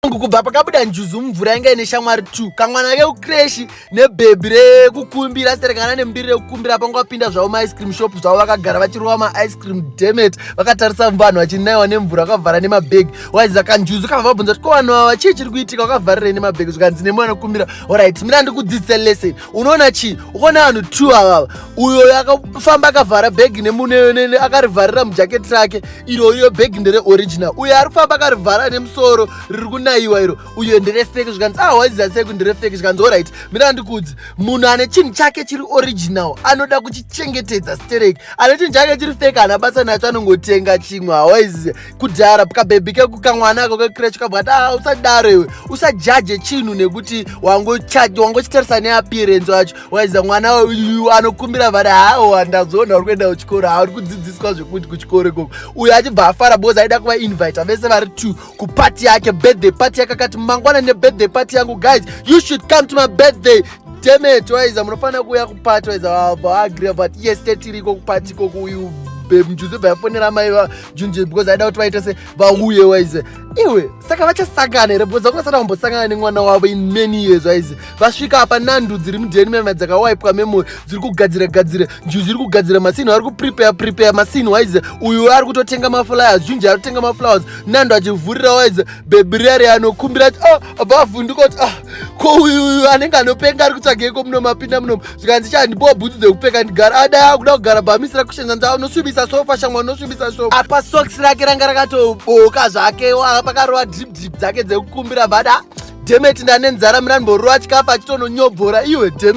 kubva pakabuda njuzu mumvura yanga ine shamwari 2 kamwana keucreshi nebhebhi rekukumbira siterekana nembiri rekukumbira pangapinda zvavo maice cream shop zvavo vakagara vachirova maice cream demet vakatarisa vanhu vachinaiwa nemvura vakavhara nemabhegi waiza kanjuzu kabva vabvunza kuti ko vanhu ava chii chiri kuitika vakavharire nemabhegi zvikanzi nemwana kumbira orit mina ndikudzidzisa lesson unoona chii ukona vanhu 2 avava uyo akafamba akavhara bhegi nemune akarivharira mujaketi rake iyo bhegi ndere original uyo ari kufamba akarivhara nemusoro riri kunaiwa iro uyo nderefeke zvikanzi waiziva sei kuti nderefeke zvikanzi orit mina ndikudzi munhu ane chinhu chake chiri original anoda kuchichengetedza stereki ane chinhu chake chiri feke ana basa nacho anongotenga chimwe hawaizive kudhara kabhebhi kamwana ako kecreche kabva ati usadaro iwe usajaje chinhu nekuti wangochitarisa neappearance wacho waiziva mwana uyu anokumbira vari hawa ndazoona uri kuenda kuchikoro hauri kudzidziswa zvekuti kuchikoro ikoko uyo achibva afara because aida kuvainvita vese vari 2 kupati yake birthday party yake akati mangwana nebirthday party yangu guys you should come to my birthday demet waiza munofanira kuuya kupati waiza vaagria but yes tetiriko kupati ikoko uyu mjuzi bvayafonera mai vajunje because aida kuti vaite se vauye waize iwe saka vachasangana here because vakasara vambosangana nemwana wavo in many years waize vasvika apa nandu dziri mudheni mema dzakawaipwa memory dziri kugadzira njuzi iri kugadzira masini vari kuprepare masini waize uyu ari kutotenga maflowers junji ari kutenga maflowers nandu achivhurira waize bhebhi riyari anokumbira ati abavhunduka kuti ko uyu anenge anopenga ari kutsvageko muno mapinda muno zvikanzi chandipowa bhutsu dzekupfeka ndigara adai akuda kugara bhamisi rakushenza nzava unosvibisa sofa shamwa unosvibisa sofa apa sokisi rake ranga rakatoboka zvake pakarova drip dzake dzekukumbira bada demet ndane nzara mina ndimborova chikafu achitononyobhora iwe demet